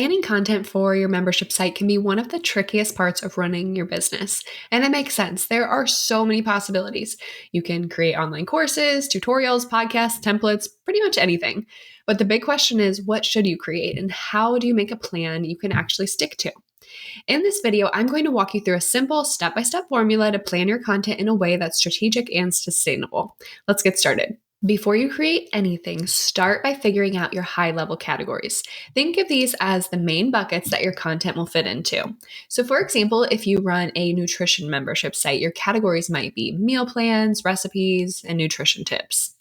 Planning content for your membership site can be one of the trickiest parts of running your business. And it makes sense. There are so many possibilities. You can create online courses, tutorials, podcasts, templates, pretty much anything. But the big question is, what should you create and how do you make a plan you can actually stick to? In this video, I'm going to walk you through a simple step-by-step formula to plan your content in a way that's strategic and sustainable. Let's get started. Before you create anything, start by figuring out your high-level categories. Think of these as the main buckets that your content will fit into. So for example, if you run a nutrition membership site, your categories might be meal plans, recipes, and nutrition tips.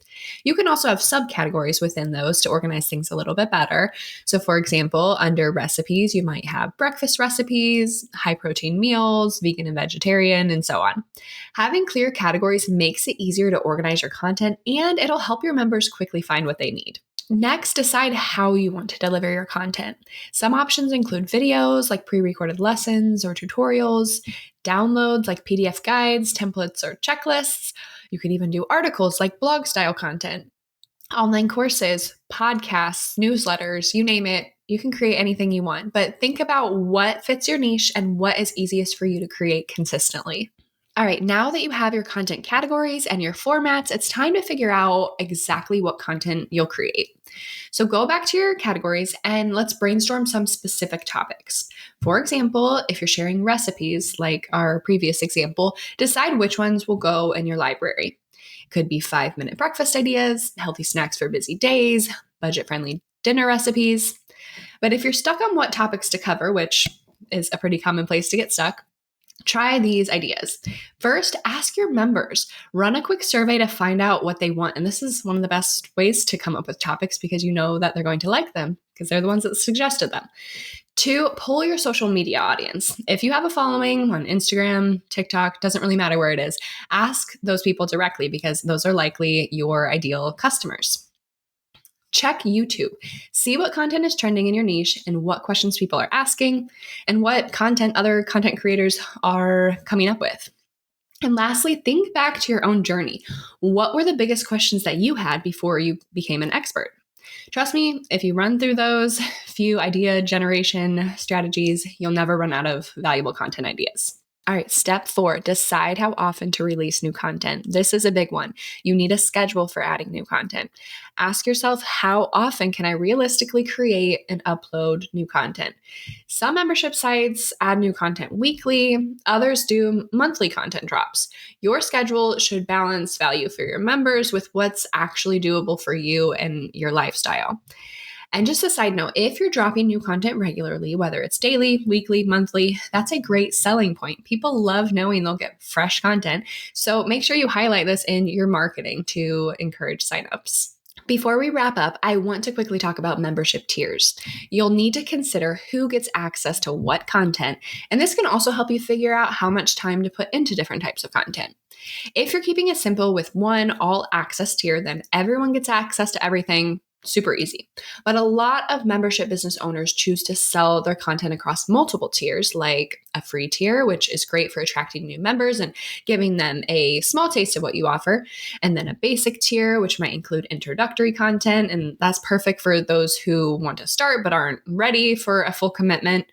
You can also have subcategories within those to organize things a little bit better. So for example, under recipes, you might have breakfast recipes, high protein meals, vegan and vegetarian, and so on. Having clear categories makes it easier to organize your content, and it'll help your members quickly find what they need. Next, decide how you want to deliver your content. Some options include videos like pre-recorded lessons or tutorials, downloads like PDF guides, templates, or checklists. You could even do articles like blog style content, online courses, podcasts, newsletters, you name it. You can create anything you want, but think about what fits your niche and what is easiest for you to create consistently. All right, now that you have your content categories and your formats, it's time to figure out exactly what content you'll create. So go back to your categories and let's brainstorm some specific topics. For example, if you're sharing recipes, like our previous example, decide which ones will go in your library. It could be 5-minute breakfast ideas, healthy snacks for busy days, budget-friendly dinner recipes. But if you're stuck on what topics to cover, which is a pretty common place to get stuck, try these ideas. First, ask your members. Run a quick survey to find out what they want. And this is one of the best ways to come up with topics because you know that they're going to like them because they're the ones that suggested them. 2, poll your social media audience. If you have a following on Instagram, TikTok, doesn't really matter where it is, ask those people directly because those are likely your ideal customers. Check YouTube. See what content is trending in your niche and what questions people are asking and what content other content creators are coming up with. And lastly, think back to your own journey. What were the biggest questions that you had before you became an expert? Trust me, if you run through those few idea generation strategies, you'll never run out of valuable content ideas. All right, step 4, decide how often to release new content. This is a big one. You need a schedule for adding new content. Ask yourself, how often can I realistically create and upload new content? Some membership sites add new content weekly, others do monthly content drops. Your schedule should balance value for your members with what's actually doable for you and your lifestyle. And just a side note, if you're dropping new content regularly, whether it's daily, weekly, monthly, that's a great selling point. People love knowing they'll get fresh content. So make sure you highlight this in your marketing to encourage signups. Before we wrap up, I want to quickly talk about membership tiers. You'll need to consider who gets access to what content, and this can also help you figure out how much time to put into different types of content. If you're keeping it simple with one all-access tier, then everyone gets access to everything. Super easy. But a lot of membership business owners choose to sell their content across multiple tiers, like a free tier, which is great for attracting new members and giving them a small taste of what you offer, and then a basic tier, which might include introductory content, and that's perfect for those who want to start but aren't ready for a full commitment.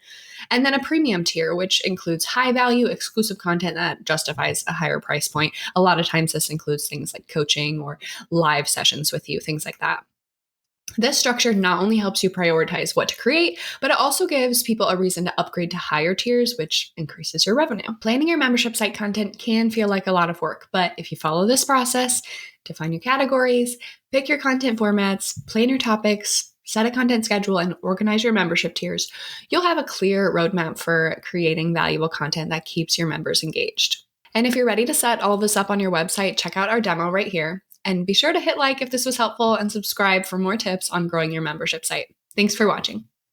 And then a premium tier, which includes high value, exclusive content that justifies a higher price point. A lot of times this includes things like coaching or live sessions with you, things like that. This structure not only helps you prioritize what to create, but it also gives people a reason to upgrade to higher tiers, which increases your revenue. Planning your membership site content can feel like a lot of work, but if you follow this process, define your categories, pick your content formats, plan your topics, set a content schedule, and organize your membership tiers, you'll have a clear roadmap for creating valuable content that keeps your members engaged. And if you're ready to set all of this up on your website, check out our demo right here. And be sure to hit like if this was helpful and subscribe for more tips on growing your membership site. Thanks for watching.